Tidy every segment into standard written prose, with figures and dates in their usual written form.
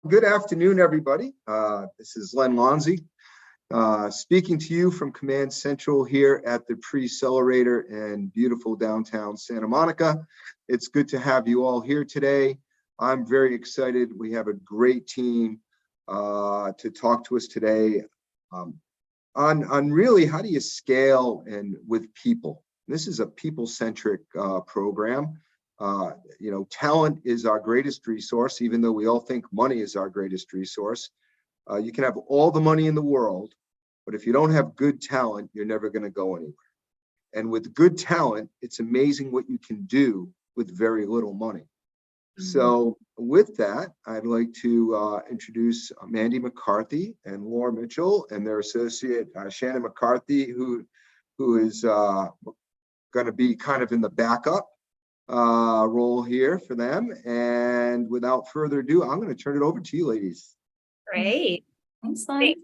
Good afternoon, everybody. This is Len Lonzi, speaking to you from Command Central here at the Pre-Accelerator in beautiful downtown Santa Monica. It's good to have you all here today. I'm very excited. We have a great team to talk to us today on really how do you scale and with people. This is a people-centric program. Talent is our greatest resource, even though we all think money is our greatest resource. You can have all the money in the world, but if you don't have good talent, you're never going to go anywhere. And with good talent, it's amazing what you can do with very little money. So with that, I'd like to introduce Mandy McCarthy and Laura Mitchell and their associate, Shannon McCarthy, who is going to be kind of in the backup role here for them. And without further ado, I'm going to turn it over to you, ladies. Great. Thanks, Len.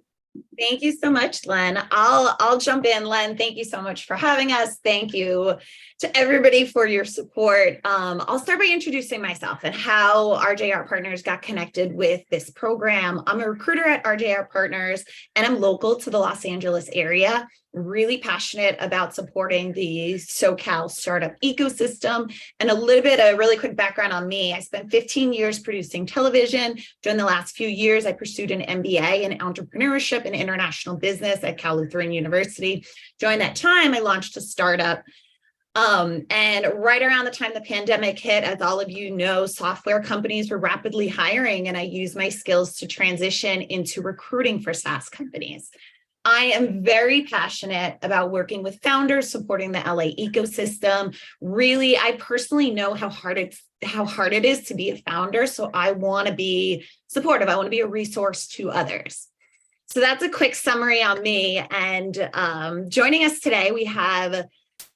Thank you so much, Len. I'll jump in. Len, thank you so much for having us. Thank you to everybody for your support. I'll start by introducing myself and how RJR Partners got connected with this program. I'm a recruiter at RJR Partners, and I'm local to the Los Angeles area. Really passionate about supporting the SoCal startup ecosystem. And a really quick background on me. I spent 15 years producing television. During the last few years, I pursued an MBA in entrepreneurship and international business at Cal Lutheran University. During that time, I launched a startup. And right around the time the pandemic hit, as all of you know, software companies were rapidly hiring, and I used my skills to transition into recruiting for SaaS companies. I am very passionate about working with founders, supporting the LA ecosystem. Really, I personally know how hard it is to be a founder. So I want to be supportive. I want to be a resource to others. So that's a quick summary on me. And joining us today, we have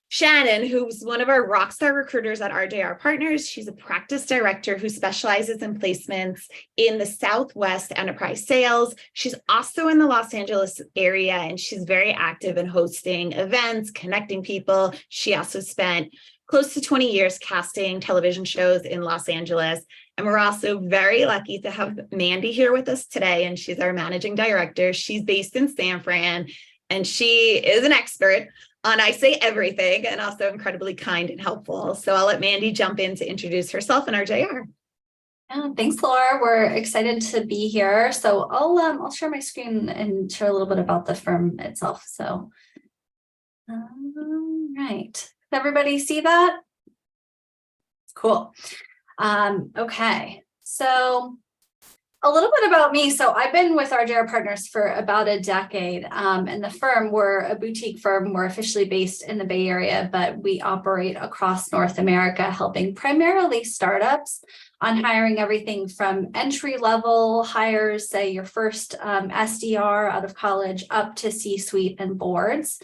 Shannon, who's one of our rockstar recruiters at RJR Partners. She's a practice director who specializes in placements in the Southwest enterprise sales. She's also in the Los Angeles area, and she's very active in hosting events, connecting people. She also spent close to 20 years casting television shows in Los Angeles. And we're also very lucky to have Mandy here with us today, and she's our managing director. She's based in San Fran, and she is an expert on I Say Everything, and also incredibly kind and helpful. So I'll let Mandy jump in to introduce herself and RJR. Thanks, Laura. We're excited to be here. So I'll share my screen and share a little bit about the firm itself. So, right. Does everybody see that? Cool. Okay. So a little bit about me. So I've been with RJR Partners for about a decade, and the firm, we're a boutique firm. We're officially based in the Bay Area, but we operate across North America, helping primarily startups on hiring everything from entry-level hires, say your first SDR out of college, up to C-suite and boards.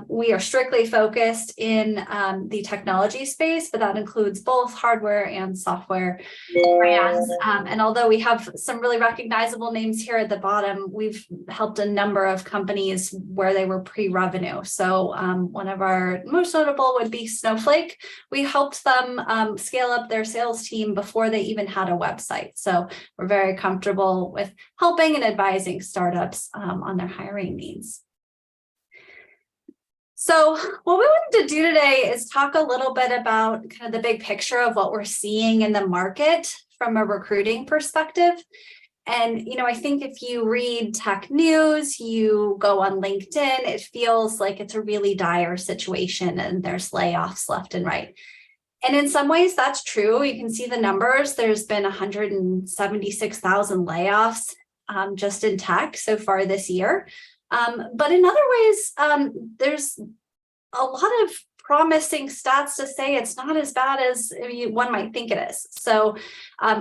We are strictly focused in the technology space, but that includes both hardware and software brands. And although we have some really recognizable names here at the bottom, we've helped a number of companies where they were pre-revenue. So one of our most notable would be Snowflake. We helped them scale up their sales team before they even had a website. So we're very comfortable with helping and advising startups on their hiring needs. So what we wanted to do today is talk a little bit about kind of the big picture of what we're seeing in the market from a recruiting perspective. And, I think if you read tech news, you go on LinkedIn, it feels like it's a really dire situation and there's layoffs left and right. And in some ways that's true. You can see the numbers. There's been 176,000 layoffs just in tech so far this year. But in other ways, there's a lot of promising stats to say it's not as bad as one might think it is. So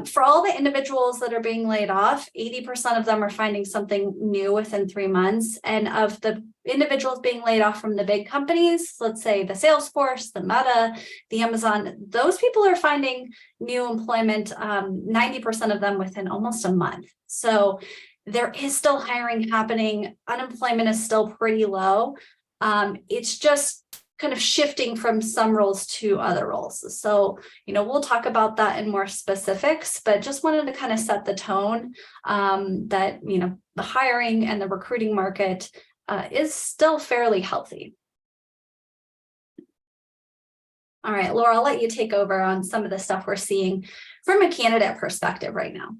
for all the individuals that are being laid off, 80% of them are finding something new within 3 months. And of the individuals being laid off from the big companies, let's say the Salesforce, the Meta, the Amazon, those people are finding new employment, 90% of them within almost a month. So there is still hiring happening. Unemployment is still pretty low. It's just kind of shifting from some roles to other roles. So, we'll talk about that in more specifics, but just wanted to kind of set the tone that, the hiring and the recruiting market is still fairly healthy. All right, Laura, I'll let you take over on some of the stuff we're seeing from a candidate perspective right now.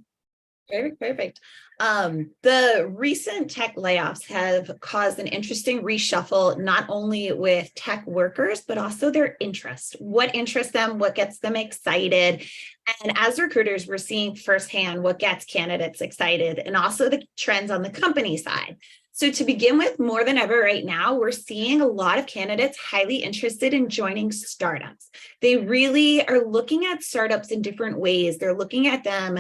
Perfect. The recent tech layoffs have caused an interesting reshuffle, not only with tech workers, but also their interests. What interests them, what gets them excited. And as recruiters, we're seeing firsthand what gets candidates excited and also the trends on the company side. So to begin with, more than ever right now, we're seeing a lot of candidates highly interested in joining startups. They really are looking at startups in different ways. They're looking at them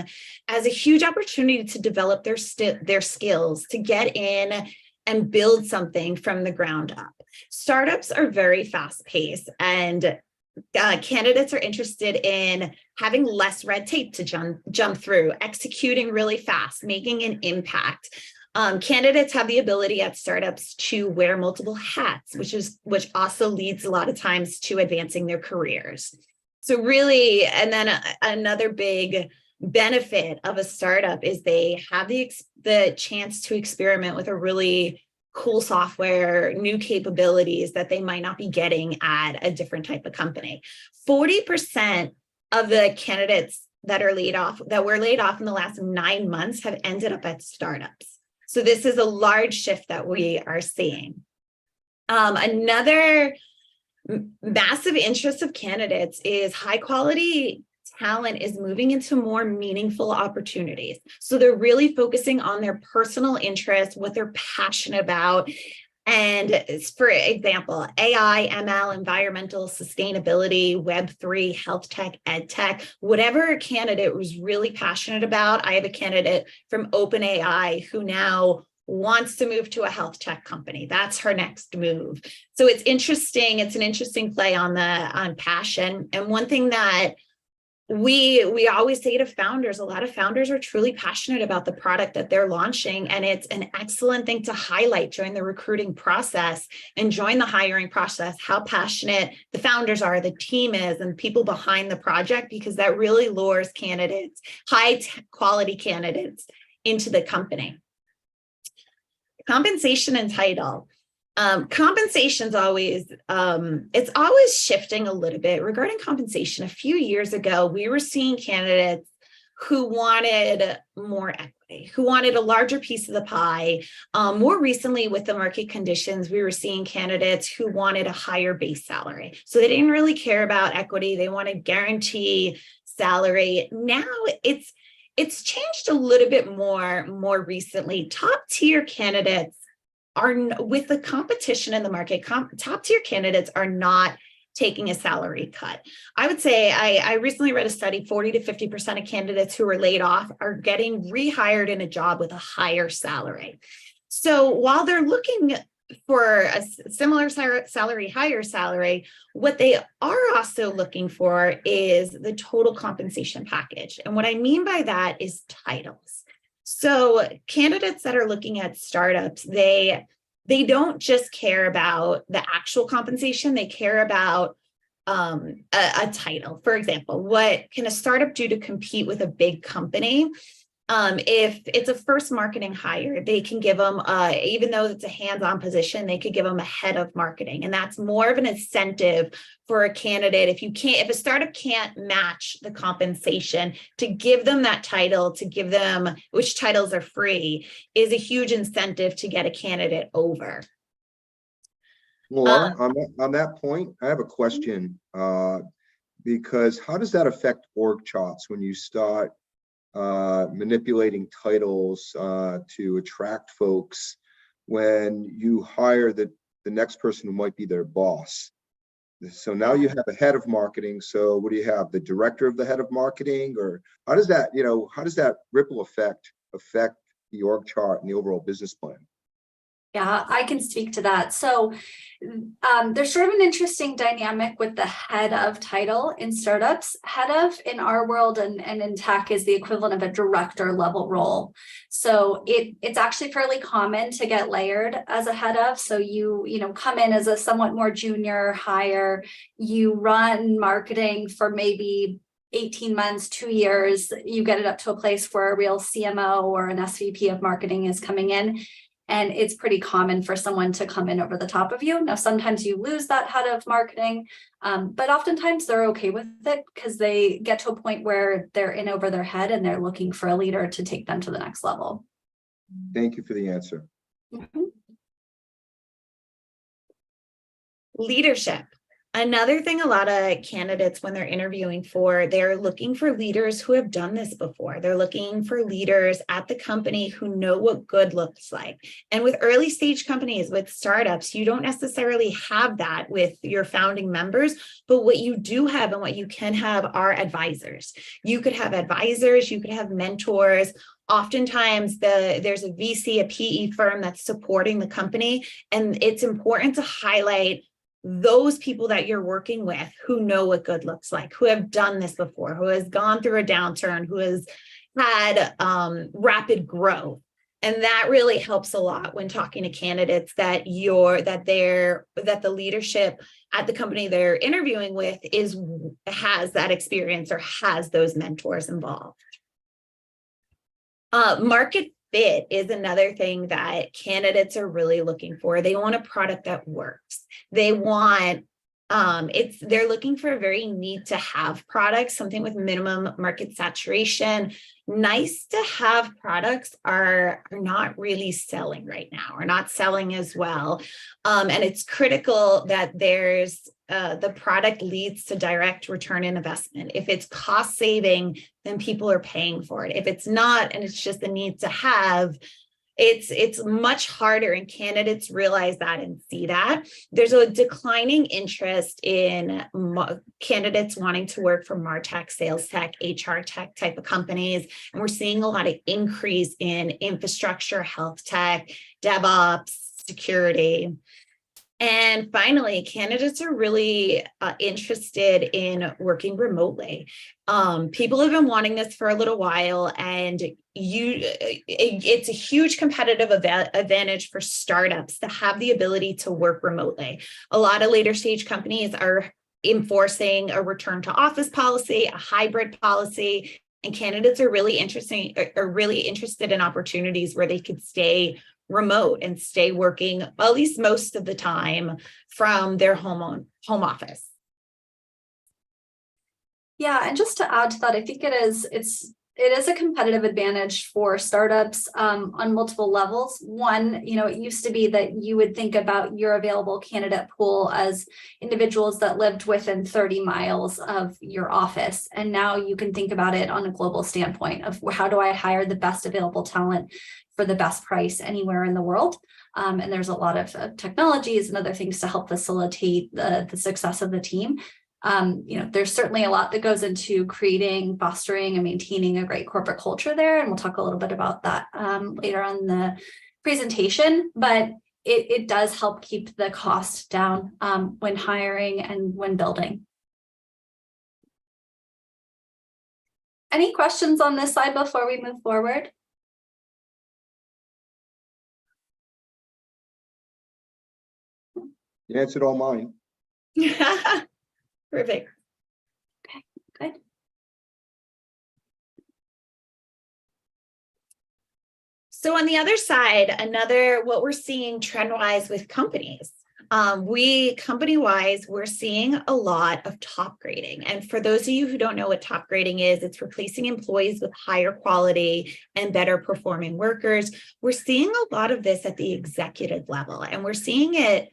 as a huge opportunity to develop their skills, to get in and build something from the ground up. Startups are very fast-paced, and candidates are interested in having less red tape to jump through, executing really fast, making an impact. Candidates have the ability at startups to wear multiple hats, which also leads a lot of times to advancing their careers. So really, and then another big benefit of a startup is they have the chance to experiment with a really cool software, new capabilities that they might not be getting at a different type of company. 40% of the candidates that were laid off in the last 9 months have ended up at startups. So this is a large shift that we are seeing. Another massive interest of candidates is high quality talent is moving into more meaningful opportunities. So they're really focusing on their personal interests, what they're passionate about. And for example, AI, ML, environmental sustainability, Web3, health tech, ed tech, whatever a candidate was really passionate about. I have a candidate from OpenAI who now wants to move to a health tech company. That's her next move. So it's interesting. It's an interesting play on passion. And one thing that we always say to founders, a lot of founders are truly passionate about the product that they're launching, and it's an excellent thing to highlight during the recruiting process and join the hiring process, how passionate the founders are, the team is, and people behind the project, because that really lures candidates, quality candidates, into the company. Compensation and title. Compensation's always, it's always shifting a little bit. Regarding compensation, a few years ago, we were seeing candidates who wanted more equity, who wanted a larger piece of the pie. More recently, with the market conditions, we were seeing candidates who wanted a higher base salary. So they didn't really care about equity. They wanted guarantee salary. Now it's changed a little bit more recently. Top tier candidates are, with the competition in the market, top tier candidates are not taking a salary cut. I would say I recently read a study, 40 to 50% of candidates who were laid off are getting rehired in a job with a higher salary. So while they're looking for a similar salary, higher salary, what they are also looking for is the total compensation package. And what I mean by that is titles. So candidates that are looking at startups, they don't just care about the actual compensation, they care about a title. For example, what can a startup do to compete with a big company? If it's a first marketing hire, they can give them, even though it's a hands-on position, they could give them a head of marketing. And that's more of an incentive for a candidate. If a startup can't match the compensation, to give them that title, to give them, which titles are free, is a huge incentive to get a candidate over. Laura, on that point, I have a question, because how does that affect org charts when you start manipulating titles to attract folks when you hire the next person who might be their boss? So now you have a head of marketing. So what do you have? The director of the head of marketing? Or how does that, how does that ripple effect affect the org chart and the overall business plan? Yeah, I can speak to that. So there's sort of an interesting dynamic with the head of title in startups. Head of in our world and in tech is the equivalent of a director level role. So it's actually fairly common to get layered as a head of. So you know, come in as a somewhat more junior hire, you run marketing for maybe 18 months, 2 years, you get it up to a place where a real CMO or an SVP of marketing is coming in. And it's pretty common for someone to come in over the top of you. Now, sometimes you lose that head of marketing, but oftentimes they're okay with it because they get to a point where they're in over their head and they're looking for a leader to take them to the next level. Thank you for the answer. Mhm. Leadership. Another thing a lot of candidates, when they're interviewing for, they're looking for leaders who have done this before. They're looking for leaders at the company who know what good looks like. And with early stage companies, with startups, you don't necessarily have that with your founding members, but what you do have and what you can have are advisors. You could have advisors, you could have mentors. Oftentimes there's a VC, a PE firm that's supporting the company, and it's important to highlight those people that you're working with who know what good looks like, who have done this before, who has gone through a downturn, who has had rapid growth. And that really helps a lot when talking to candidates that the leadership at the company they're interviewing with has that experience or has those mentors involved. Market fit is another thing that candidates are really looking for. They want a product that works. They want, they're looking for a very need to have product, something with minimum market saturation. Nice to have products are not really selling right now, are not selling as well. And it's critical that there's the product leads to direct return on investment. If it's cost saving, then people are paying for it. If it's not, and it's just a need to have, it's much harder, and candidates realize that and see that. There's a declining interest in candidates wanting to work for MarTech, sales tech, HR tech type of companies. And we're seeing a lot of increase in infrastructure, health tech, DevOps, security. And finally, candidates are really interested in working remotely. People have been wanting this for a little while, and it's a huge competitive advantage for startups to have the ability to work remotely. A lot of later stage companies are enforcing a return to office policy, a hybrid policy, and candidates are really interested in opportunities where they could stay remote and stay working at least most of the time from their home office. Yeah, and just to add to that, I think it is a competitive advantage for startups on multiple levels. One, you know, it used to be that you would think about your available candidate pool as individuals that lived within 30 miles of your office. And now you can think about it on a global standpoint of how do I hire the best available talent for the best price anywhere in the world. And there's a lot of technologies and other things to help facilitate the success of the team. You know, there's certainly a lot that goes into creating, fostering, and maintaining a great corporate culture there. And we'll talk a little bit about that later on in the presentation, but it does help keep the cost down when hiring and when building. Any questions on this slide before we move forward? You answered all mine. Perfect. Okay, good. So on the other side, what we're seeing trend-wise with companies, company-wise, we're seeing a lot of top grading. And for those of you who don't know what top grading is, it's replacing employees with higher quality and better performing workers. We're seeing a lot of this at the executive level, and we're seeing it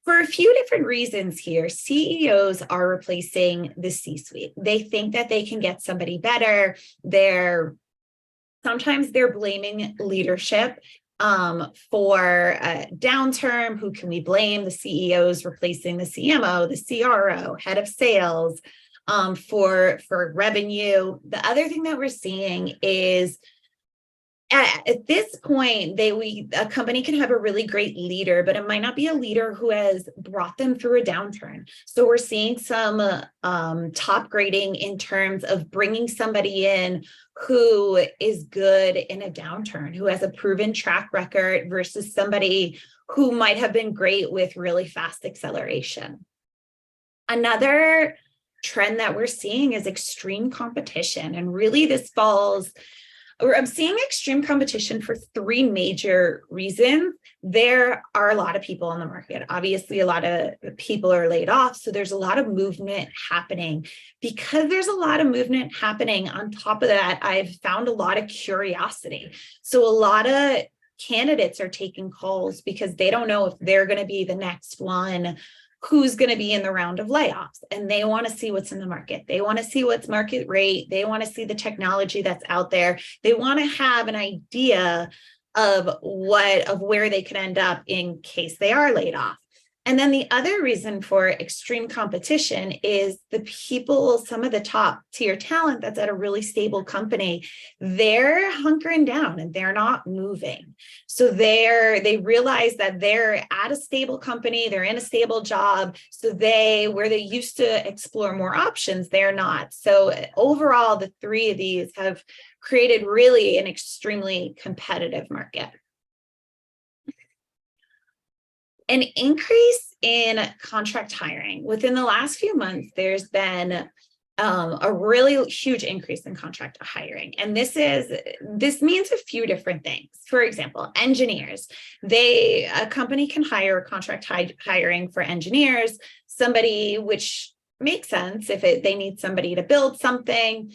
for a few different reasons here. CEOs are replacing the C-suite. They think that they can get somebody better. Sometimes they're blaming leadership for a downturn. Who can we blame? The CEOs replacing the CMO, the CRO, head of sales for revenue. The other thing that we're seeing is at this point, a company can have a really great leader, but it might not be a leader who has brought them through a downturn. So we're seeing some top grading in terms of bringing somebody in who is good in a downturn, who has a proven track record versus somebody who might have been great with really fast acceleration. Another trend that we're seeing is extreme competition. And really this falls, I'm seeing extreme competition for three major reasons. There are a lot of people on the market. Obviously, a lot of people are laid off. So there's a lot of movement happening. Because there's a lot of movement happening, on top of that, I've found a lot of curiosity. So a lot of candidates are taking calls because they don't know if they're going to be the next one who's going to be in the round of layoffs, and they want to see what's in the market. They want to see what's market rate. They want to see the technology that's out there. They want to have an idea of where they could end up in case they are laid off. And then the other reason for extreme competition is the people, some of the top tier talent that's at a really stable company, they're hunkering down and they're not moving. So they realize that they're at a stable company, they're in a stable job. So where they used to explore more options, they're not. So overall, the three of these have created really an extremely competitive market. An increase in contract hiring. Within the last few months, there's been a really huge increase in contract hiring. And this means a few different things. For example, engineers, a company can hire contract hiring for engineers, somebody, which makes sense if they need somebody to build something.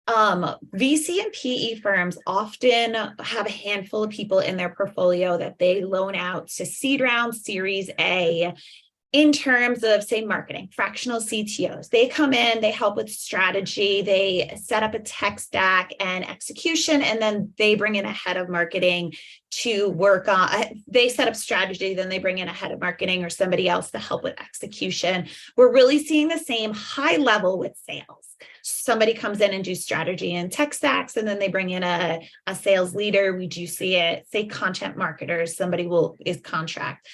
VC and PE firms often have a handful of people in their portfolio that they loan out to seed round, Series A, in terms of, say, marketing, fractional CTOs. They come in, they help with strategy, they set up a tech stack and execution, and then they bring in a head of marketing to work on, they set up strategy, then they bring in a head of marketing or somebody else to help with execution. We're really seeing the same high level with sales. Somebody comes in and do strategy and tech stacks, and then they bring in a sales leader. We do see it, say, content marketers, somebody is contract.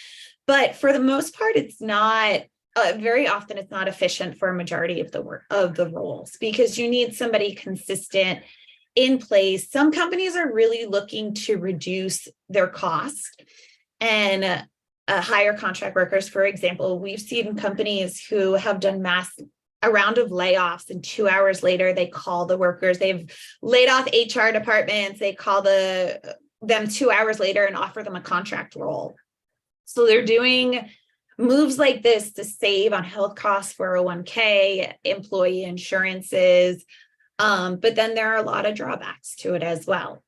But for the most part, it's not, very often it's not efficient for a majority of the work of the roles, because you need somebody consistent in place. Some companies are really looking to reduce their cost and hire contract workers. For example, we've seen companies who have done a round of layoffs, and 2 hours later, they call the workers. They've laid off HR departments. They call them 2 hours later and offer them a contract role. So they're doing moves like this to save on health costs, 401k, employee insurances. But then there are a lot of drawbacks to it as well.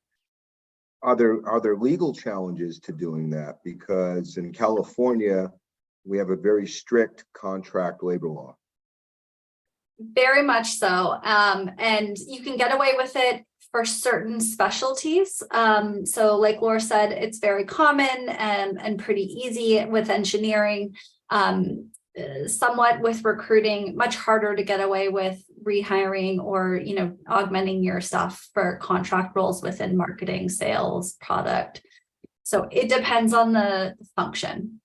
Are there legal challenges to doing that? Because in California, we have a very strict contract labor law. Very much so. And you can get away with it for certain specialties. So like Laura said, it's very common and pretty easy with engineering, somewhat with recruiting, much harder to get away with rehiring or, augmenting your stuff for contract roles within marketing, sales, product. So it depends on the function.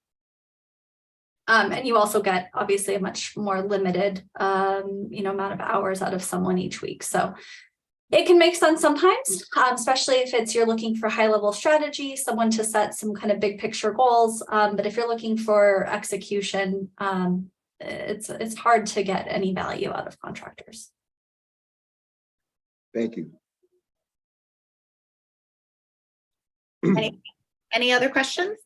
And you also get obviously a much more limited, amount of hours out of someone each week. So it can make sense sometimes, especially if you're looking for high level strategy, someone to set some kind of big picture goals. But if you're looking for execution, it's hard to get any value out of contractors. Thank you. Any other questions?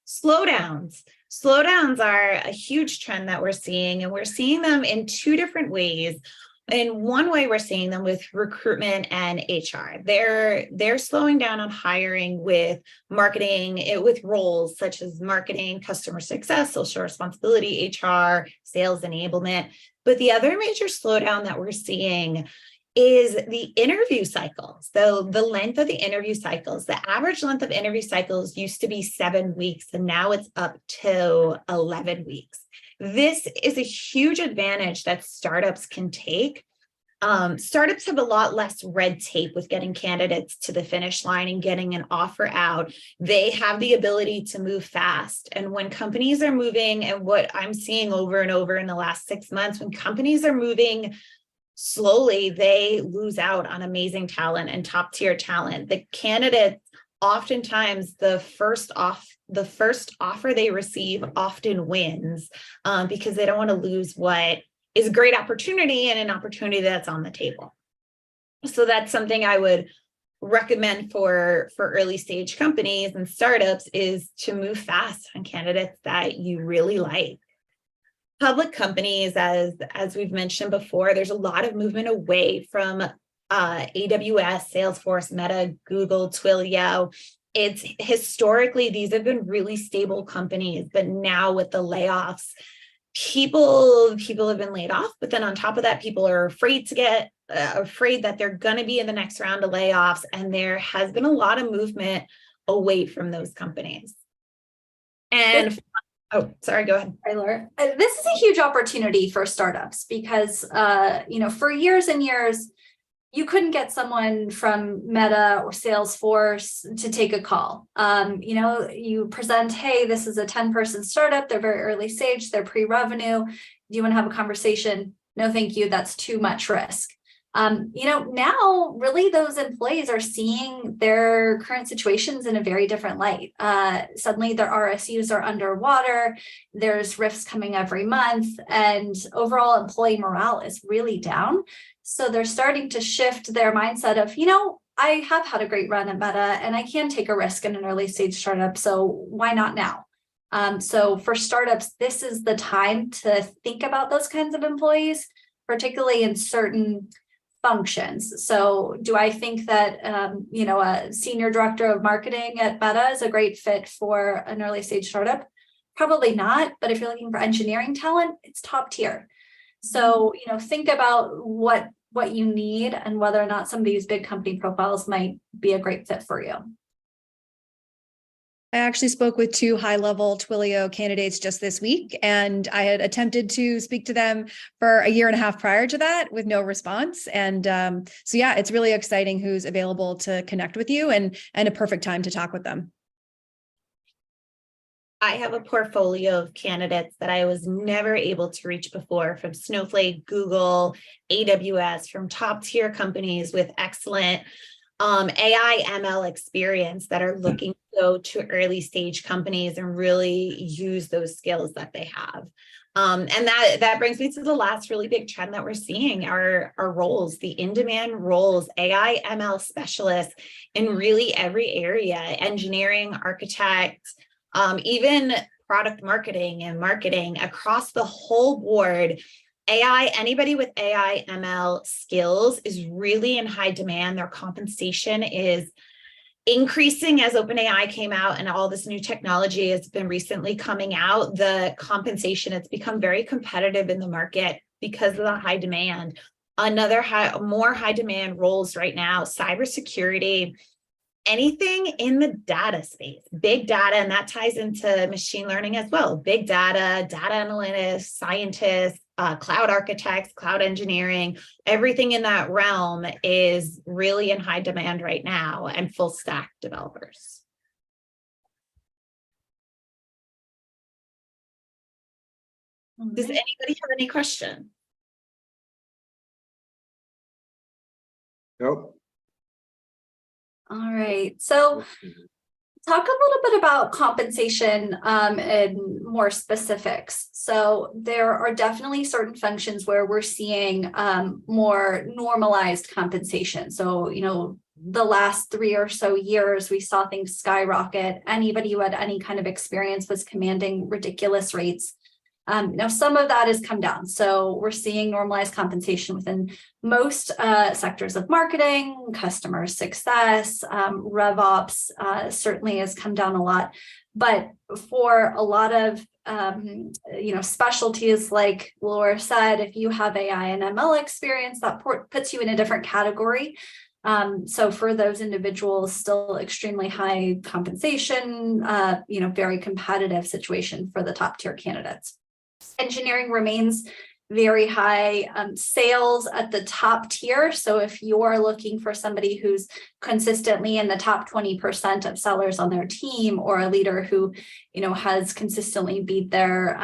Slowdowns. Slowdowns are a huge trend that we're seeing, and we're seeing them in two different ways. In one way, we're seeing them with recruitment and HR. They're slowing down on hiring with marketing, with roles such as marketing, customer success, social responsibility, HR, sales enablement. But the other major slowdown that we're seeing is the interview cycles. So the length of the interview cycles, the average length of interview cycles used to be 7 weeks, and now it's up to 11 weeks. This is a huge advantage that startups can take Startups have a lot less red tape with getting candidates to the finish line and getting an offer out. They have the ability to move fast. And when companies are moving, and what I'm seeing over and over in the last 6 months, when companies are moving slowly, they lose out on amazing talent and top tier talent. The candidates, oftentimes the first offer they receive often wins, because they don't want to lose what is a great opportunity and an opportunity that's on the table. So that's something I would recommend for early stage companies and startups, is to move fast on candidates that you really like. Public companies, as we've mentioned before, there's a lot of movement away from AWS, Salesforce, Meta, Google, Twilio. It's historically, these have been really stable companies, but now with the layoffs, people have been laid off, but then on top of that, people are afraid that they're going to be in the next round of layoffs. And there has been a lot of movement away from those companies. And oh, sorry, go ahead. Hi, Laura. This is a huge opportunity for startups because, for years and years, you couldn't get someone from Meta or Salesforce to take a call. You present, hey, this is a 10-person startup. They're very early stage. They're pre-revenue. Do you want to have a conversation? No, thank you. That's too much risk. Now really those employees are seeing their current situations in a very different light. Suddenly their RSUs are underwater. There's rifts coming every month, and overall employee morale is really down. So they're starting to shift their mindset of, I have had a great run at Meta and I can take a risk in an early stage startup. So why not now? So for startups, this is the time to think about those kinds of employees, particularly in certain functions. So do I think that, a senior director of marketing at Meta is a great fit for an early stage startup? Probably not. But if you're looking for engineering talent, it's top tier. So, think about what you need and whether or not some of these big company profiles might be a great fit for you. I actually spoke with 2 high-level Twilio candidates just this week, and I had attempted to speak to them for a year and a half prior to that with no response. And so, yeah, it's really exciting who's available to connect with you, and a perfect time to talk with them. I have a portfolio of candidates that I was never able to reach before, from Snowflake, Google, AWS, from top tier companies with excellent AI ML experience that are looking to go to early stage companies and really use those skills that they have. And that brings me to the last really big trend that we're seeing, our roles, the in-demand roles, AI ML specialists in really every area, engineering, architect, even product marketing and marketing across the whole board. Anybody with AI ML skills is really in high demand. Their compensation is increasing as OpenAI came out and all this new technology has been recently coming out. The compensation, it's become very competitive in the market because of the high demand. More high demand roles right now, cybersecurity, anything in the data space, big data, and that ties into machine learning as well. Big data, data analytics, scientists, cloud architects, cloud engineering, everything in that realm is really in high demand right now, and full stack developers. Does anybody have any questions? Nope. All right. So talk a little bit about compensation and more specifics. So there are definitely certain functions where we're seeing more normalized compensation. So, the last 3 or so years, we saw things skyrocket. Anybody who had any kind of experience was commanding ridiculous rates. Now, some of that has come down. So we're seeing normalized compensation within most sectors of marketing, customer success, RevOps certainly has come down a lot. But for a lot of specialties, like Laura said, if you have AI and ML experience, that puts you in a different category. So for those individuals, still extremely high compensation, very competitive situation for the top tier candidates. Engineering remains very high sales at the top tier. So if you're looking for somebody who's consistently in the top 20% of sellers on their team, or a leader who, has consistently beat their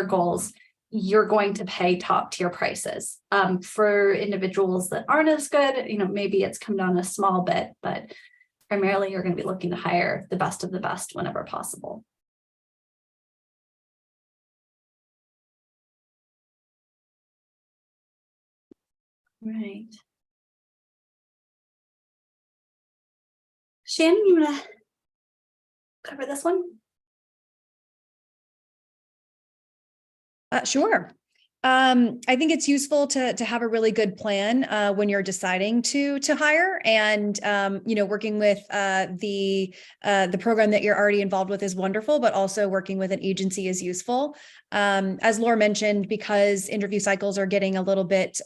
goals, you're going to pay top tier prices. For individuals that aren't as good, maybe it's come down a small bit, but primarily you're going to be looking to hire the best of the best whenever possible. Right. Shannon, you want to cover this one? Sure. I think it's useful to have a really good plan when you're deciding to hire, and working with the program that you're already involved with is wonderful, but also working with an agency is useful. As Laura mentioned, because interview cycles are getting a little bit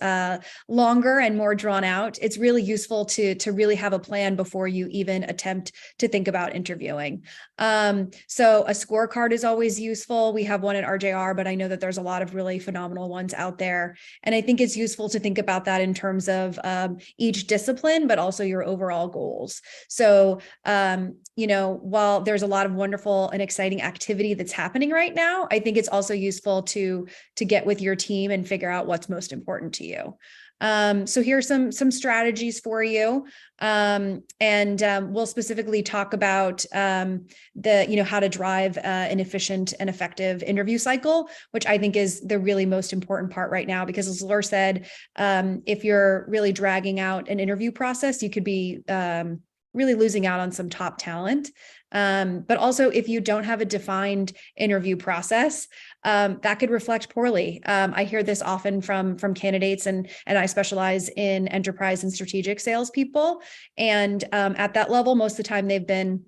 longer and more drawn out, it's really useful to really have a plan before you even attempt to think about interviewing. So a scorecard is always useful. We have one at RJR, but I know that there's a lot of really phenomenal ones out there. And I think it's useful to think about that in terms of each discipline, but also your overall goals. So, while there's a lot of wonderful and exciting activity that's happening right now, I think it's also useful to get with your team and figure out what's most important to you. So here's some strategies for you. We'll specifically talk about how to drive an efficient and effective interview cycle, which I think is the really most important part right now, because as Laura said, if you're really dragging out an interview process, you could be really losing out on some top talent. But also, if you don't have a defined interview process, that could reflect poorly. I hear this often from candidates, and I specialize in enterprise and strategic salespeople. And at that level, most of the time they've been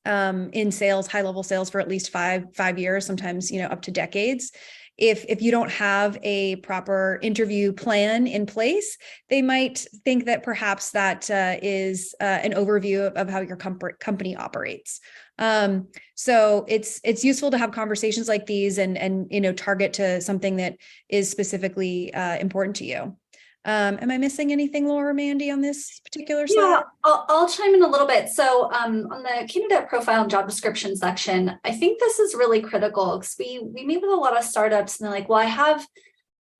in sales, high level sales, for at least five years, sometimes up to decades. If you don't have a proper interview plan in place, they might think that perhaps that is an overview of how your company operates. So it's useful to have conversations like these and target to something that is specifically important to you. Am I missing anything, Laura or Mandy, on this particular slide? Yeah, I'll chime in a little bit. So on the candidate profile and job description section, I think this is really critical, because we meet with a lot of startups and they're like, well, I have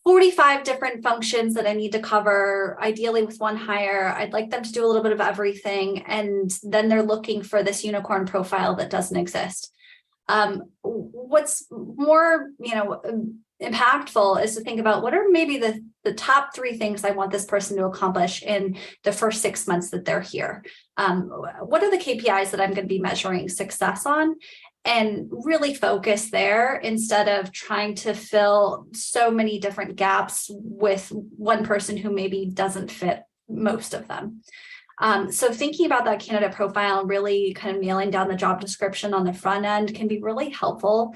45 different functions that I need to cover, ideally with one hire. I'd like them to do a little bit of everything. And then they're looking for this unicorn profile that doesn't exist. What's more, impactful is to think about what are maybe the top 3 things I want this person to accomplish in the first 6 months that they're here. What are the KPIs that I'm going to be measuring success on? And really focus there, instead of trying to fill so many different gaps with one person who maybe doesn't fit most of them. So thinking about that candidate profile and really kind of nailing down the job description on the front end can be really helpful,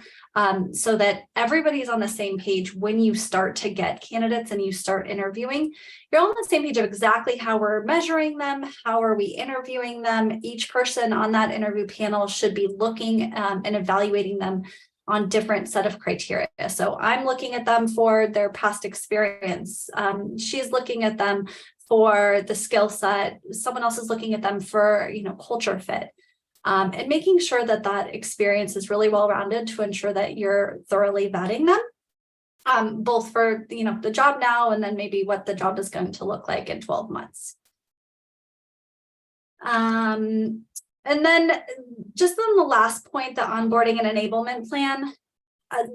so that everybody's on the same page when you start to get candidates and you start interviewing. You're all on the same page of exactly how we're measuring them, how are we interviewing them. Each person on that interview panel should be looking and evaluating them on different set of criteria. So I'm looking at them for their past experience. She's looking at them for the skill set. Someone else is looking at them for, culture fit. And making sure that that experience is really well-rounded to ensure that you're thoroughly vetting them, both for, the job now and then maybe what the job is going to look like in 12 months. And then just on the last point, the onboarding and enablement plan,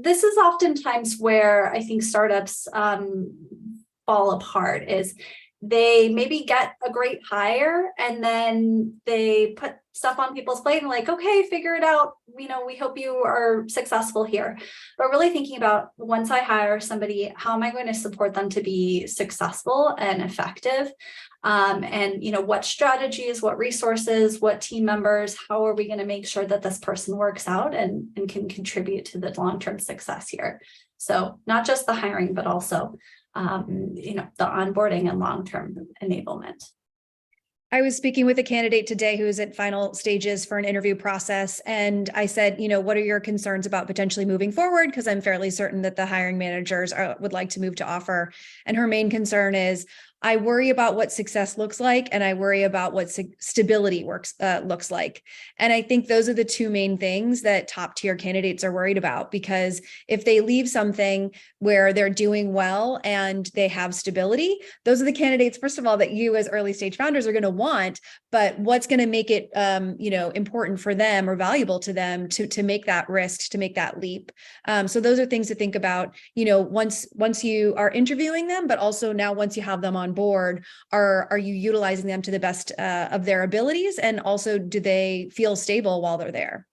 this is oftentimes where I think startups fall apart, is they maybe get a great hire and then they put stuff on people's plate and like, okay, figure it out. We hope you are successful here. But really thinking about, once I hire somebody, how am I going to support them to be successful and effective? And what strategies, what resources, what team members, how are we going to make sure that this person works out and can contribute to the long-term success here? So not just the hiring, but also the onboarding and long-term enablement. I was speaking with a candidate today who is at final stages for an interview process. And I said, what are your concerns about potentially moving forward? Because I'm fairly certain that the hiring managers would like to move to offer. And her main concern is, I worry about what success looks like, and I worry about what stability looks like. And I think those are the two main things that top tier candidates are worried about, because if they leave something where they're doing well and they have stability, those are the candidates, first of all, that you as early stage founders are going to want. But what's going to make it, important for them or valuable to them to make that risk, to make that leap. So those are things to think about, once you are interviewing them, but also now once you have them on board, are you utilizing them to the best of their abilities? And also, do they feel stable while they're there?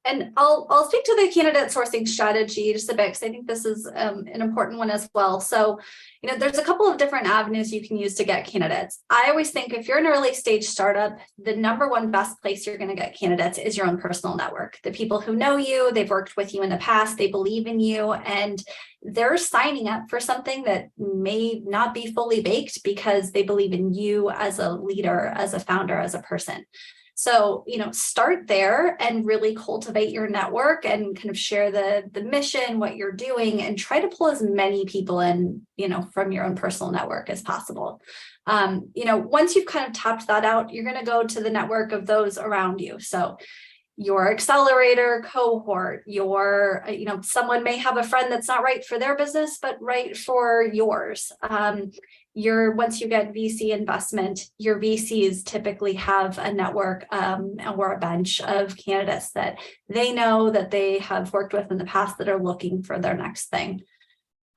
And I'll speak to the candidate sourcing strategy just a bit, because I think this is an important one as well. So, there's a couple of different avenues you can use to get candidates. I always think if you're an early stage startup, the number one best place you're going to get candidates is your own personal network. The people who know you, they've worked with you in the past, they believe in you, and they're signing up for something that may not be fully baked because they believe in you as a leader, as a founder, as a person. So, start there and really cultivate your network and kind of share the mission, what you're doing, and try to pull as many people in, from your own personal network as possible. Once you've kind of tapped that out, you're going to go to the network of those around you. So your accelerator cohort, someone may have a friend that's not right for their business, but right for yours. Once you get VC investment, your VCs typically have a network or a bench of candidates that they know that they have worked with in the past that are looking for their next thing.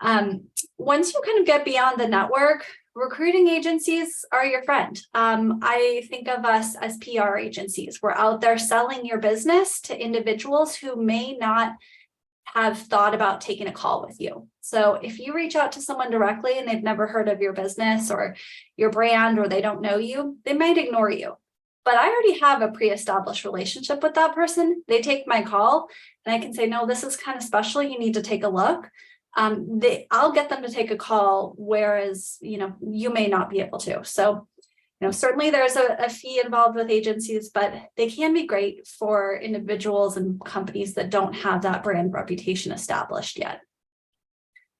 Once you kind of get beyond the network, recruiting agencies are your friend. I think of us as PR agencies. We're out there selling your business to individuals who may not have thought about taking a call with you. So if you reach out to someone directly and they've never heard of your business or your brand, or they don't know you, they might ignore you. But I already have a pre-established relationship with that person. They take my call and I can say, no, this is kind of special. You need to take a look. I'll get them to take a call, whereas, you may not be able to. So, certainly there's a fee involved with agencies, but they can be great for individuals and companies that don't have that brand reputation established yet.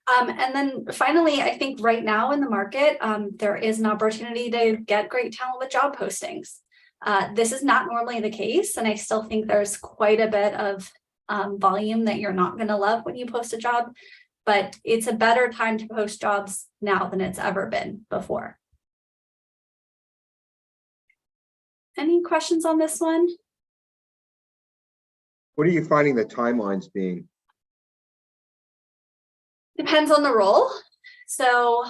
And then finally, I think right now in the market, there is an opportunity to get great talent with job postings. This is not normally the case, and I still think there's quite a bit of volume that you're not going to love when you post a job, but it's a better time to post jobs now than it's ever been before. Any questions on this one? What are you finding the timelines being? Depends on the role. So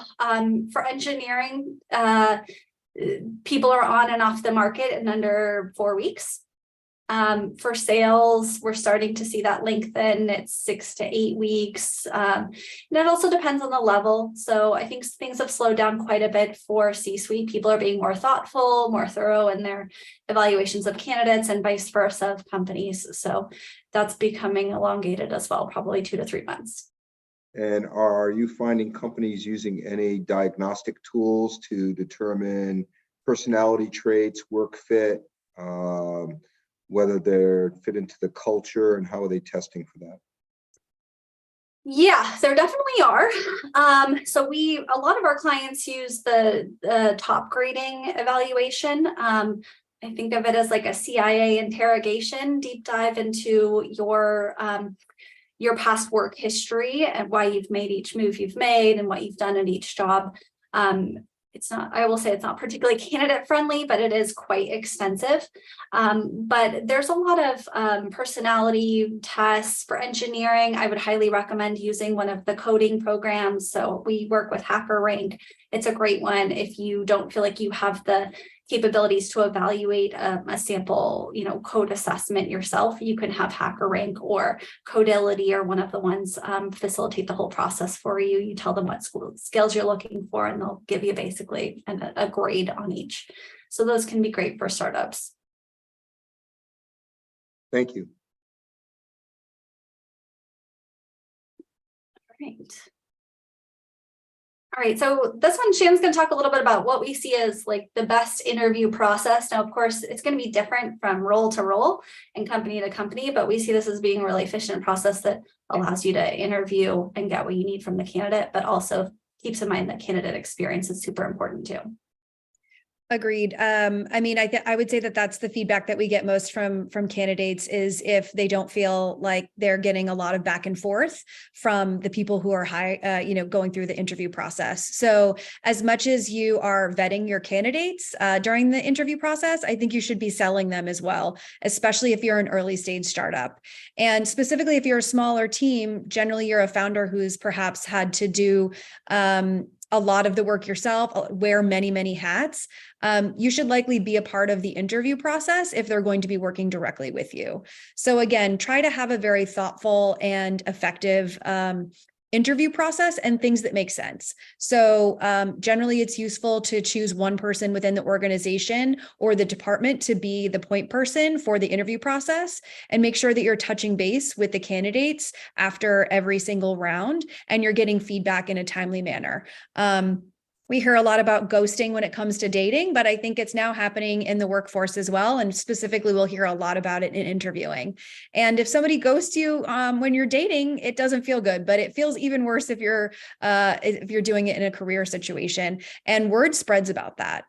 for engineering, people are on and off the market in under 4 weeks. For sales, we're starting to see that lengthen. It's 6 to 8 weeks. And it also depends on the level. So I think things have slowed down quite a bit for C-suite. People are being more thoughtful, more thorough in their evaluations of candidates, and vice versa of companies. So that's becoming elongated as well, probably 2 to 3 months. And are you finding companies using any diagnostic tools to determine personality traits, work fit, whether they're fit into the culture, and how are they testing for that? Yeah, there definitely are. So a lot of our clients use the top grading evaluation. I think of it as like a CIA interrogation, deep dive into your past work history and why you've made each move you've made and what you've done at each job. I will say it's not particularly candidate friendly, but it is quite extensive. But there's a lot of personality tests for engineering. I would highly recommend using one of the coding programs. So we work with HackerRank. It's a great one if you don't feel like you have the capabilities to evaluate a sample, code assessment yourself. You can have HackerRank or Codility or one of the ones facilitate the whole process for you. You tell them what skills you're looking for, and they'll give you basically a grade on each. So those can be great for startups. Thank you. Great. All right, so this one, Shannon's going to talk a little bit about what we see as like the best interview process. Now, of course, it's going to be different from role to role and company to company, but we see this as being a really efficient process that allows you to interview and get what you need from the candidate, but also keeps in mind that candidate experience is super important too. Agreed. I mean, I would say that that's the feedback that we get most from candidates is if they don't feel like they're getting a lot of back and forth from the people who are going through the interview process. So as much as you are vetting your candidates during the interview process, I think you should be selling them as well, especially if you're an early stage startup. And specifically, if you're a smaller team, generally you're a founder who's perhaps had to do a lot of the work yourself, wear many, many hats. You should likely be a part of the interview process if they're going to be working directly with you. So again, try to have a very thoughtful and effective interview process and things that make sense. So generally it's useful to choose one person within the organization or the department to be the point person for the interview process, and make sure that you're touching base with the candidates after every single round and you're getting feedback in a timely manner. We hear a lot about ghosting when it comes to dating, but I think it's now happening in the workforce as well. And specifically, we'll hear a lot about it in interviewing. And if somebody ghosts you when you're dating, it doesn't feel good, but it feels even worse if you're doing it in a career situation. And word spreads about that.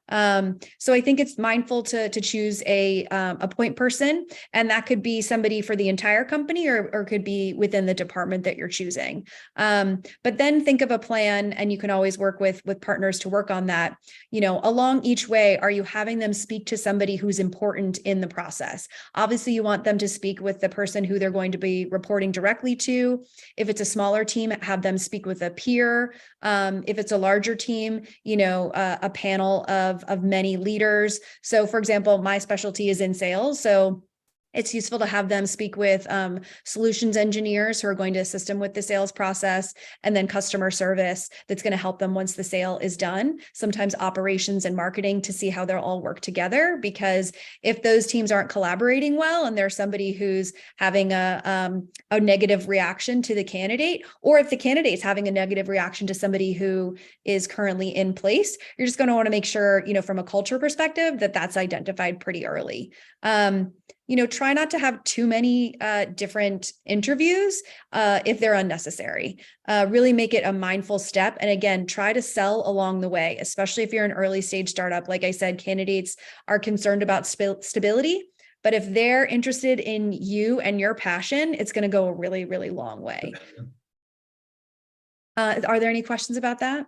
So I think it's mindful to choose a point person, and that could be somebody for the entire company or could be within the department that you're choosing. But then think of a plan, and you can always work with partners to work on that. Along each way, are you having them speak to somebody who's important in the process? Obviously, you want them to speak with the person who they're going to be reporting directly to. If it's a smaller team, have them speak with a peer. If it's a larger team, a panel of many leaders. So for example, my specialty is in sales. So it's useful to have them speak with solutions engineers who are going to assist them with the sales process, and then customer service that's going to help them once the sale is done. Sometimes operations and marketing to see how they'll all work together, because if those teams aren't collaborating well and there's somebody who's having a negative reaction to the candidate, or if the candidate's having a negative reaction to somebody who is currently in place, you're just going to want to make sure, from a culture perspective, that that's identified pretty early. Try not to have too many different interviews if they're unnecessary. Really make it a mindful step. And again, try to sell along the way, especially if you're an early stage startup. Like I said, candidates are concerned about stability, but if they're interested in you and your passion, it's going to go a really, really long way. Are there any questions about that?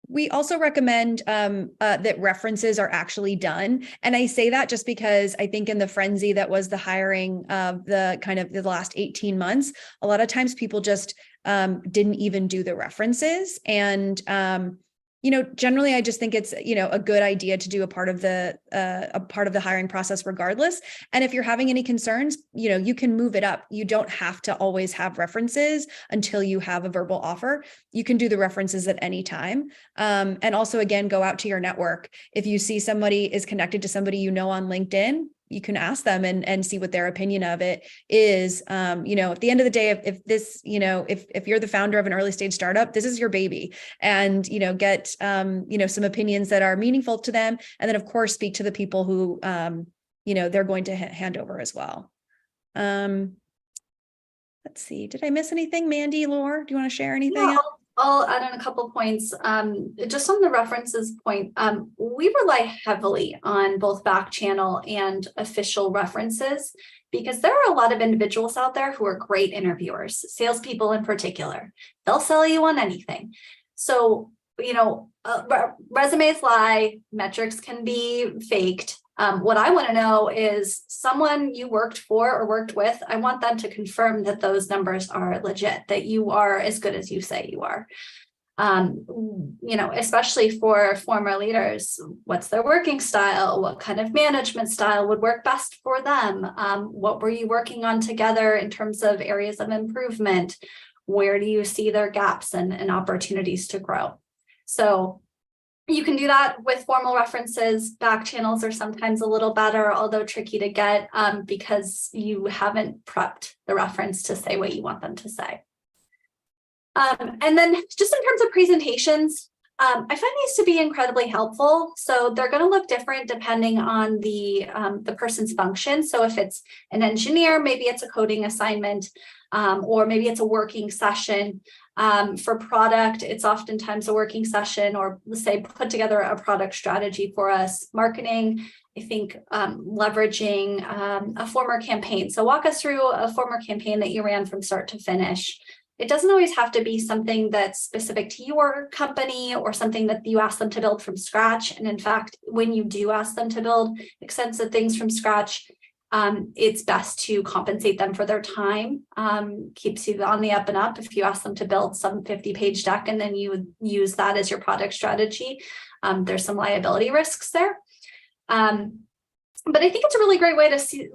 We also recommend that references are actually done. And I say that just because I think in the frenzy that was the hiring of the last 18 months, a lot of times people just didn't even do the references. And generally, I just think it's, a good idea to do a part of the hiring process regardless. And if you're having any concerns, you can move it up. You don't have to always have references until you have a verbal offer. You can do the references at any time. And also, again, go out to your network. If you see somebody is connected to somebody on LinkedIn, you can ask them and see what their opinion of it is. At the end of the day, if you're the founder of an early stage startup, this is your baby, and, get, some opinions that are meaningful to them. And then of course, speak to the people who, they're going to hand over as well. Let's see, did I miss anything? Mandy, Laura, do you want to share anything else? I'll add on a couple points. Just on the references point, we rely heavily on both back channel and official references, because there are a lot of individuals out there who are great interviewers, salespeople in particular. They'll sell you on anything. So, resumes lie, metrics can be faked. What I want to know is someone you worked for or worked with, I want them to confirm that those numbers are legit, that you are as good as you say you are. Especially for former leaders, what's their working style? What kind of management style would work best for them? What were you working on together in terms of areas of improvement? Where do you see their gaps and opportunities to grow? So You can do that with formal references. Back channels are sometimes a little better, although tricky to get because you haven't prepped the reference to say what you want them to say. And then just in terms of presentations, I find these to be incredibly helpful. So they're going to look different depending on the person's function. So if it's an engineer, maybe it's a coding assignment, or maybe it's a working session. For product, it's oftentimes a working session, or let's say put together a product strategy for us. Marketing, I think leveraging a former campaign. So walk us through a former campaign that you ran from start to finish. It doesn't always have to be something that's specific to your company or something that you ask them to build from scratch. And in fact, when you do ask them to build extensive things from scratch, it's best to compensate them for their time. Keeps you on the up and up. If you ask them to build some 50-page deck and then you use that as your product strategy, there's some liability risks there. But I think it's a really great way to see,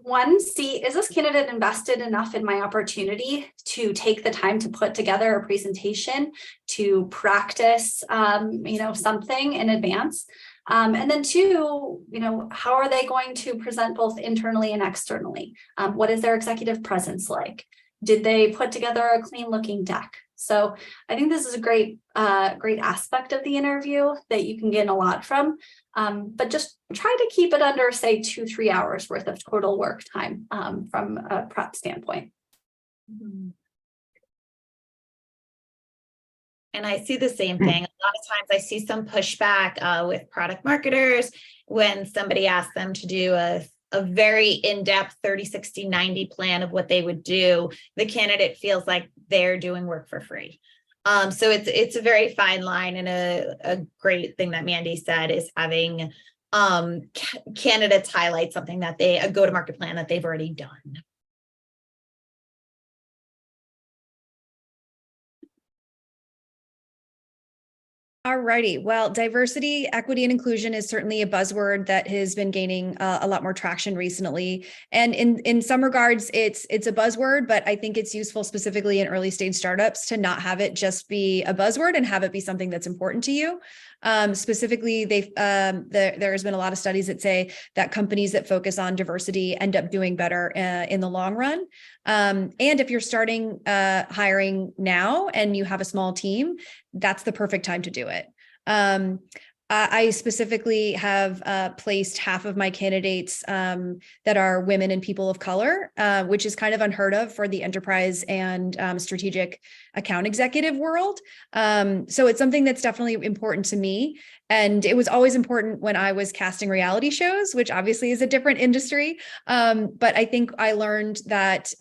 is this candidate invested enough in my opportunity to take the time to put together a presentation, to practice, something in advance. And then two, how are they going to present both internally and externally? What is their executive presence like? Did they put together a clean looking deck? So I think this is a great aspect of the interview that you can gain a lot from, but just try to keep it under, say, 2-3 hours worth of total work time from a prep standpoint. And I see the same thing. A lot of times I see some pushback with product marketers when somebody asks them to do a very in-depth 30, 60, 90 plan of what they would do. The candidate feels like they're doing work for free. So it's a very fine line, and a great thing that Mandy said is having candidates highlight something that a go-to-market plan that they've already done. Alrighty. Well, diversity, equity, and inclusion is certainly a buzzword that has been gaining a lot more traction recently. And in some regards, it's a buzzword, but I think it's useful specifically in early stage startups to not have it just be a buzzword and have it be something that's important to you. Specifically, there's been a lot of studies that say that companies that focus on diversity end up doing better in the long run. And if you're starting hiring now and you have a small team, that's the perfect time to do it. I specifically have placed half of my candidates that are women and people of color, which is kind of unheard of for the enterprise and strategic account executive world. So it's something that's definitely important to me. And it was always important when I was casting reality shows, which obviously is a different industry. But I think I learned that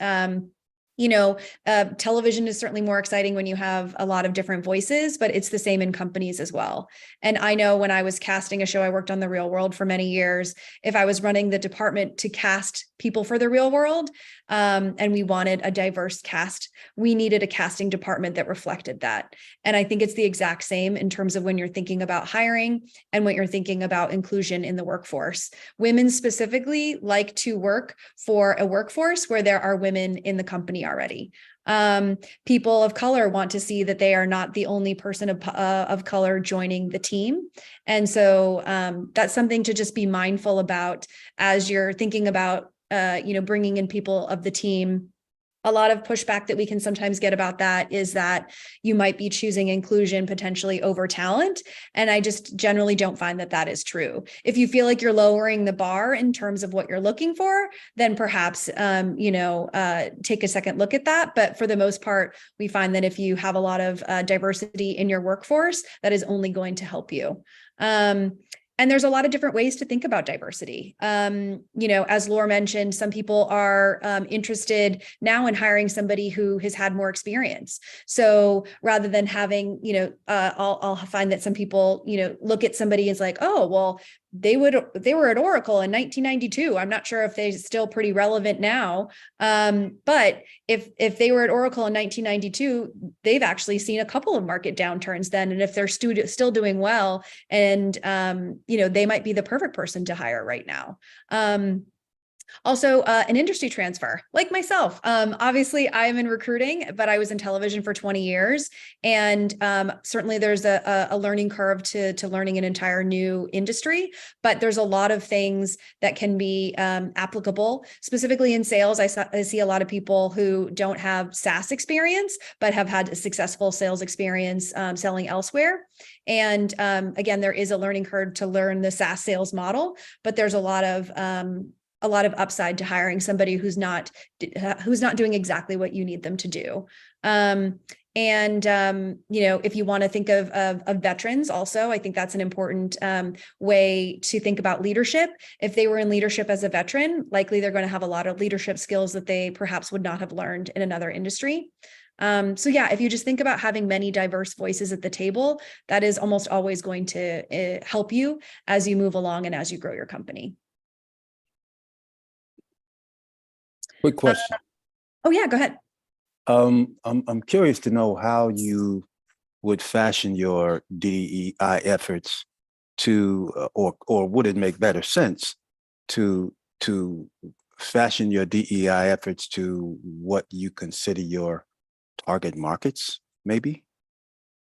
television is certainly more exciting when you have a lot of different voices, but it's the same in companies as well. And I know when I was casting a show, I worked on The Real World for many years. If I was running the department to cast people for The Real World, and we wanted a diverse cast, we needed a casting department that reflected that. And I think it's the exact same in terms of when you're thinking about hiring and when you're thinking about inclusion in the workforce. Women specifically like to work for a workforce where there are women in the company already. People of color want to see that they are not the only person of color joining the team. And so that's something to just be mindful about as you're thinking about, bringing in people of the team. A lot of pushback that we can sometimes get about that is that you might be choosing inclusion potentially over talent. And I just generally don't find that is true. If you feel like you're lowering the bar in terms of what you're looking for, then perhaps, take a second look at that. But for the most part, we find that if you have a lot of diversity in your workforce, that is only going to help you. And there's a lot of different ways to think about diversity. As Laura mentioned, some people are interested now in hiring somebody who has had more experience. So rather than having, I'll find that some people, look at somebody as like, oh, well, they were at Oracle in 1992. I'm not sure if they're still pretty relevant now. But if they were at Oracle in 1992, they've actually seen a couple of market downturns then. And if they're still doing well, and they might be the perfect person to hire right now. Also, an industry transfer, like myself. Obviously, I'm in recruiting, but I was in television for 20 years. And certainly there's a learning curve to learning an entire new industry, but there's a lot of things that can be applicable. Specifically in sales, I see a lot of people who don't have SaaS experience, but have had a successful sales experience selling elsewhere. And again, there is a learning curve to learn the SaaS sales model, but there's a lot of upside to hiring somebody who's not doing exactly what you need them to do. If you want to think of veterans also, I think that's an important way to think about leadership. If they were in leadership as a veteran, likely they're going to have a lot of leadership skills that they perhaps would not have learned in another industry. If you just think about having many diverse voices at the table, that is almost always going to help you as you move along and as you grow your company. Quick question. Oh yeah, go ahead. I'm curious to know how you would fashion your DEI efforts to, or would it make better sense to fashion your DEI efforts to what you consider your target markets, maybe?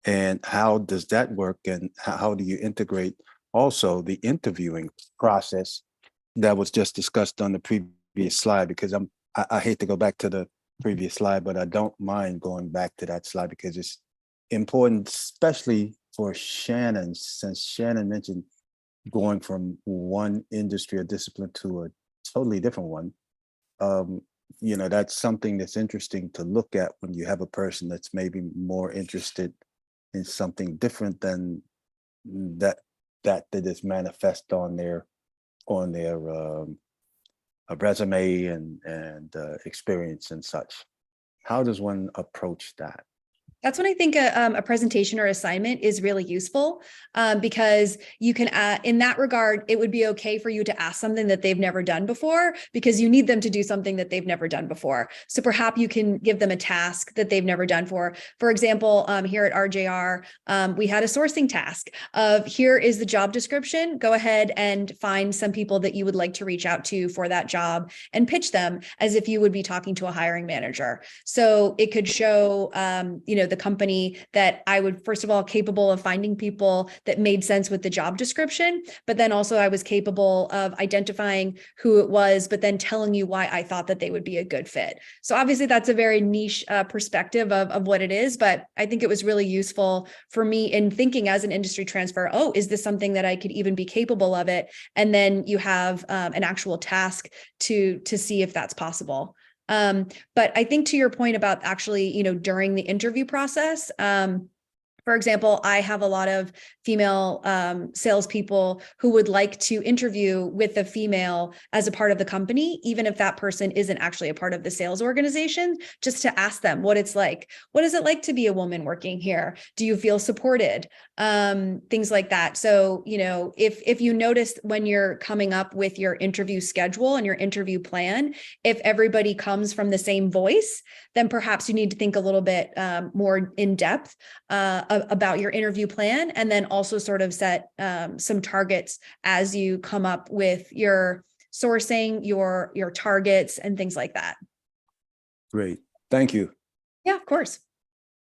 And how does that work? And how do you integrate also the interviewing process that was just discussed on the previous slide? Because I hate to go back to the previous slide, but I don't mind going back to that slide because it's important, especially for Shannon, since Shannon mentioned going from one industry or discipline to a totally different one. That's something that's interesting to look at when you have a person that's maybe more interested in something different than that is manifest on their a resume and experience and such. How does one approach that? That's when I think a presentation or assignment is really useful because you can, in that regard, it would be okay for you to ask something that they've never done before because you need them to do something that they've never done before. So perhaps you can give them a task that they've never done for. For example, here at RJR, we had a sourcing task of here is the job description. Go ahead and find some people that you would like to reach out to for that job and pitch them as if you would be talking to a hiring manager. So it could show, the company that I would, first of all, capable of finding people that made sense with the job description, but then also I was capable of identifying who it was, but then telling you why I thought that they would be a good fit. So obviously that's a very niche perspective of what it is, but I think it was really useful for me in thinking as an industry transfer, oh, is this something that I could even be capable of it? And then you have an actual task to see if that's possible. But I think to your point about actually, during the interview process, for example, I have a lot of female salespeople who would like to interview with a female as a part of the company, even if that person isn't actually a part of the sales organization, just to ask them what it's like. What is it like to be a woman working here? Do you feel supported? Things like that. So, if you notice when you're coming up with your interview schedule and your interview plan, if everybody comes from the same voice, then perhaps you need to think a little bit more in depth about your interview plan, and then also sort of set some targets as you come up with your sourcing, your targets and things like that. Great. Thank you. Yeah, of course.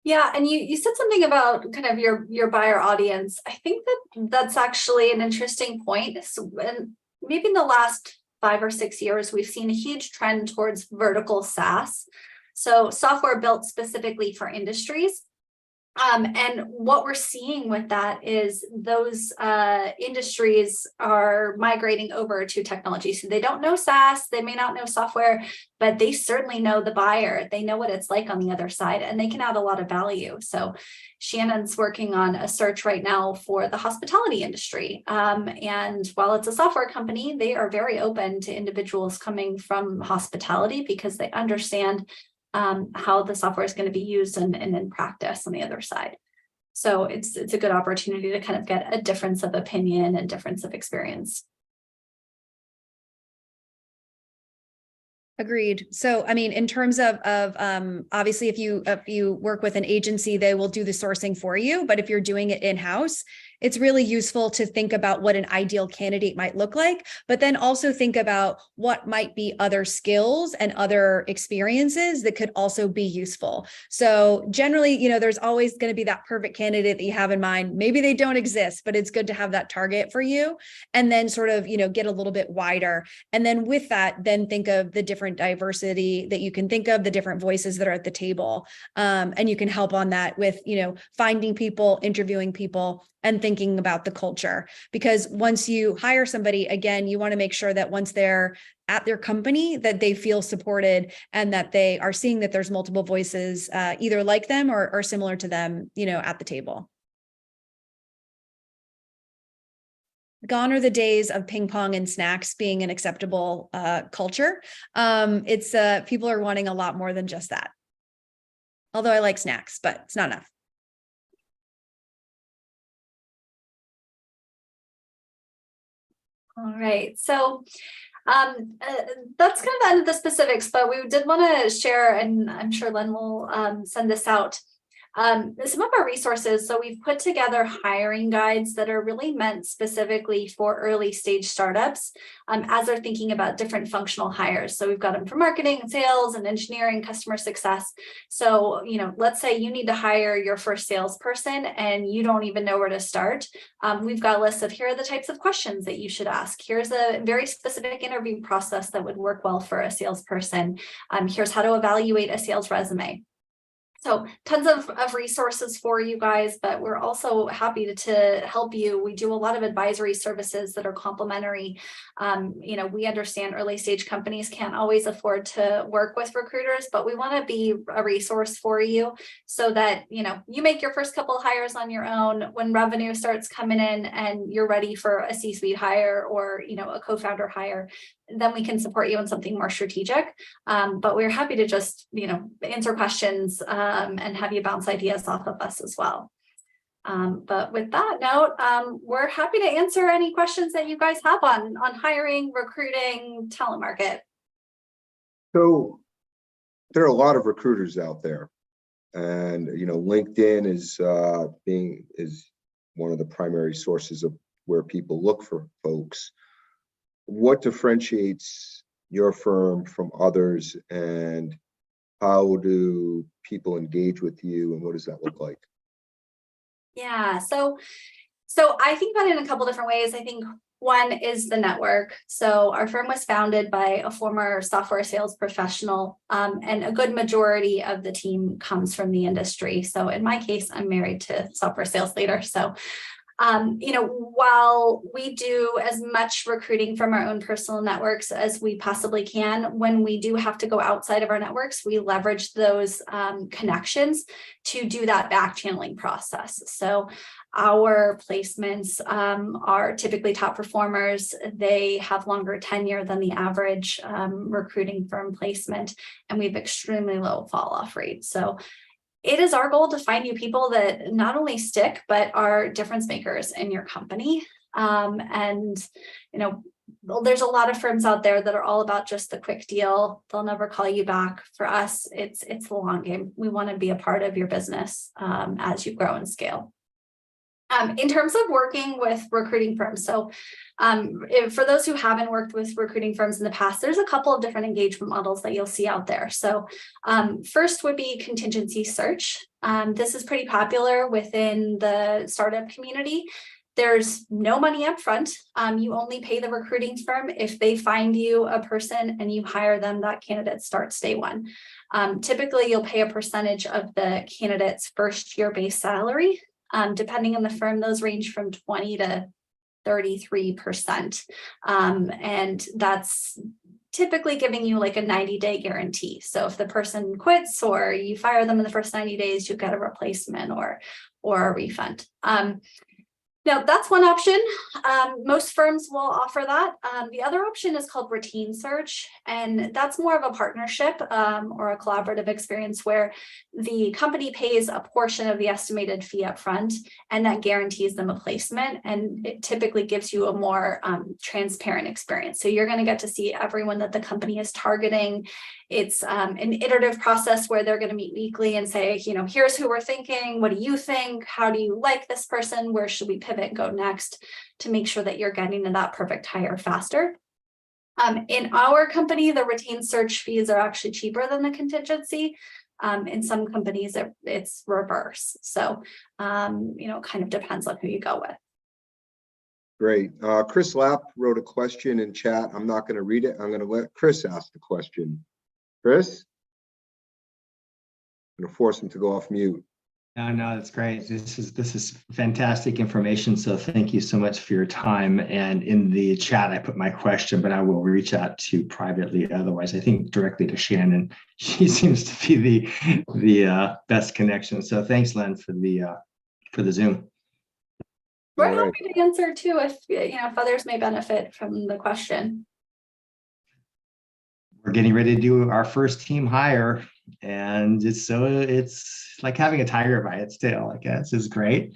Yeah, and you said something about kind of your buyer audience. I think that's actually an interesting point. So, and maybe in the last 5 or 6 years, we've seen a huge trend towards vertical SaaS. So software built specifically for industries. And what we're seeing with that is those industries are migrating over to technology. So they don't know SaaS, they may not know software, but they certainly know the buyer. They know what it's like on the other side, and they can add a lot of value. So Shannon's working on a search right now for the hospitality industry. And while it's a software company, they are very open to individuals coming from hospitality because they understand how the software is going to be used and in practice on the other side. So it's a good opportunity to kind of get a difference of opinion and difference of experience. Agreed. So, I mean, in terms of obviously, if you work with an agency, they will do the sourcing for you. But if you're doing it in-house, it's really useful to think about what an ideal candidate might look like, but then also think about what might be other skills and other experiences that could also be useful. So generally, there's always going to be that perfect candidate that you have in mind. Maybe they don't exist, but it's good to have that target for you. And then sort of, get a little bit wider. And then with that, then think of the different diversity that you can think of, the different voices that are at the table. And you can help on that with, finding people, interviewing people, and thinking about the culture. Because once you hire somebody, again, you want to make sure that once they're at their company, that they feel supported and that they are seeing that there's multiple voices, either like them or similar to them, at the table. Gone are the days of ping pong and snacks being an acceptable culture. It's people are wanting a lot more than just that. Although I like snacks, but it's not enough. All right, so that's kind of the end of the specifics, but we did want to share, and I'm sure Len will send this out. Some of our resources. So we've put together hiring guides that are really meant specifically for early stage startups as they're thinking about different functional hires. So we've got them for marketing and sales and engineering, customer success. So, let's say you need to hire your first salesperson and you don't even know where to start. We've got a list of here are the types of questions that you should ask. Here's a very specific interview process that would work well for a salesperson. Here's how to evaluate a sales resume. So tons of resources for you guys, but we're also happy to help you. We do a lot of advisory services that are complementary. We understand early stage companies can't always afford to work with recruiters, but we want to be a resource for you so that, you make your first couple of hires on your own. When revenue starts coming in and you're ready for a C-suite hire or, a co-founder hire, then we can support you in something more strategic. But we're happy to just, answer questions and have you bounce ideas off of us as well. But with that note, we're happy to answer any questions that you guys have on hiring, recruiting, talent market. So there are a lot of recruiters out there, and LinkedIn is one of the primary sources of where people look for folks. What differentiates your firm from others, and how do people engage with you, and what does that look like? Yeah, so I think about it in a couple different ways. I think one is the network. So our firm was founded by a former software sales professional, and a good majority of the team comes from the industry. So in my case, I'm married to a software sales leader. So while we do as much recruiting from our own personal networks as we possibly can, when we do have to go outside of our networks, we leverage those connections to do that back channeling process. So our placements are typically top performers. They have longer tenure than the average recruiting firm placement, and we have extremely low fall off rates. So it is our goal to find you people that not only stick, but are difference makers in your company. There's a lot of firms out there that are all about just the quick deal. They'll never call you back. For us, it's the long game. We want to be a part of your business as you grow and scale. In terms of working with recruiting firms, so for those who haven't worked with recruiting firms in the past, there's a couple of different engagement models that you'll see out there. So first would be contingency search. This is pretty popular within the startup community. There's no money up front. You only pay the recruiting firm if they find you a person and you hire them. That candidate starts day one. Typically, you'll pay a percentage of the candidate's first year base salary. Depending on the firm, those range from 20 to 33%. And that's typically giving you like a 90-day guarantee. So if the person quits or you fire them in the first 90 days, you get a replacement or a refund. Now, that's one option. Most firms will offer that. The other option is called routine search, and that's more of a partnership or a collaborative experience where the company pays a portion of the estimated fee up front, and that guarantees them a placement, and it typically gives you a more transparent experience. So you're going to get to see everyone that the company is targeting. It's an iterative process where they're going to meet weekly and say, here's who we're thinking. What do you think? How do you like this person? Where should we pivot pivot, go next to make sure that you're getting to that perfect hire faster. In our company, the retained search fees are actually cheaper than the contingency. In some companies, it's reverse. So, kind of depends on who you go with. Great. Chris Lapp wrote a question in chat. I'm not going to read it. I'm going to let Chris ask the question. Chris? I'm going to force him to go off mute. No, that's great. This is fantastic information. So thank you so much for your time. And in the chat, I put my question, but I will reach out to you privately. Otherwise, I think directly to Shannon. She seems to be the best connection. So thanks, Len, for the Zoom. We're All right. happy to answer too if others may benefit from the question. We're getting ready to do our first team hire, and it's like having a tiger by its tail, I guess, is great.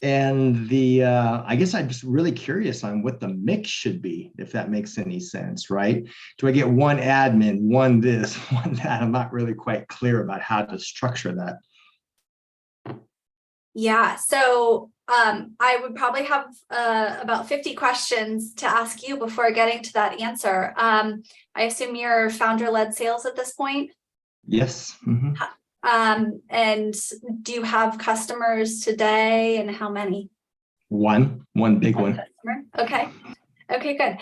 And I guess I'm just really curious on what the mix should be, if that makes any sense, right? Do I get one admin, one this, one that? I'm not really quite clear about how to structure that. Yeah, so I would probably have about 50 questions to ask you before getting to that answer. I assume you're founder-led sales at this point? Yes. Mm-hmm. And do you have customers today, and how many? One big one. Customer? Okay, good.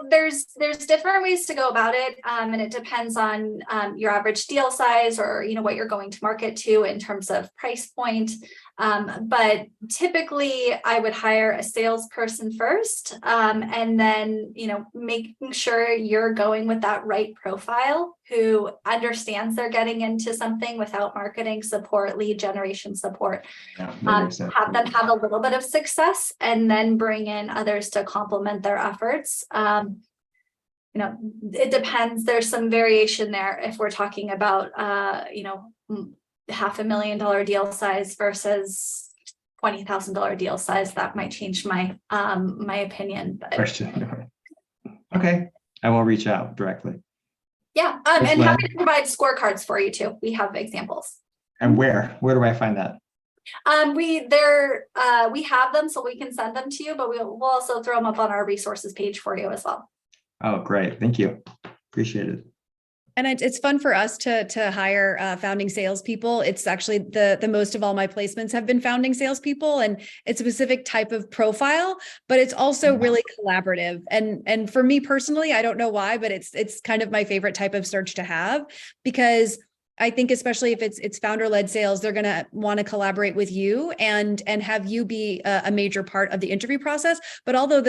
There's different ways to go about it. And it depends on your average deal size, or, what you're going to market to in terms of price point. But typically I would hire a salesperson first, and then, making sure you're going with that right profile who understands they're getting into something without marketing support, lead generation support. Yeah, that makes sense. Have them have a little bit of success, and then bring in others to complement their efforts. It depends. There's some variation there if we're talking about, $500,000 deal size versus $20,000 deal size. That might change my opinion. But Question. Okay, I will reach out directly. yeah, and happy to provide scorecards for you too. We have examples. And where do I find that? We have them, so we can send them to you, but we'll also throw them up on our resources page for you as well. Oh, great. Thank you. Appreciate it. And it's fun for us to hire founding salespeople. It's actually the most of all my placements have been founding salespeople, and it's a specific type of profile, but it's also really collaborative. And for me personally, I don't know why, but it's kind of my favorite type of search to have, because I think especially if it's founder-led sales, they're going to want to collaborate with you and have you be a major part of the interview process, but also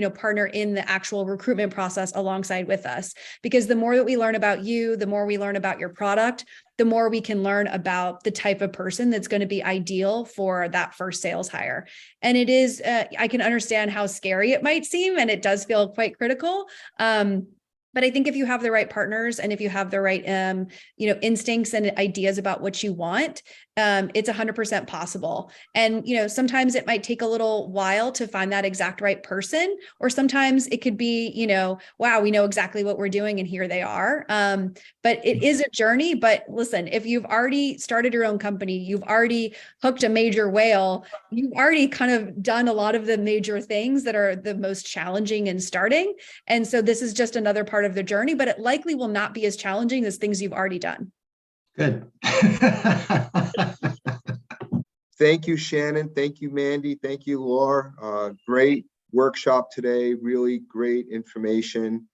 partner in the actual recruitment process alongside with us. Because the more that we learn about you, the more we learn about your product, the more we can learn about the type of person that's going to be ideal for that first sales hire. And it is, I can understand how scary it might seem, and it does feel quite critical. But I think if you have the right partners, and if you have the right, instincts and ideas about what you want, it's 100% possible. And, sometimes it might take a little while to find that exact right person, or sometimes it could be, wow, we know exactly what we're doing and here they are. But it is a journey. But listen, if you've already started your own company, you've already hooked a major whale, you've already kind of done a lot of the major things that are the most challenging in starting. And so this is just another part of the journey, but it likely will not be as challenging as things you've already done. Good. Thank you, Shannon. Thank you, Mandy. Thank you, Laura. Great workshop today. Really great information.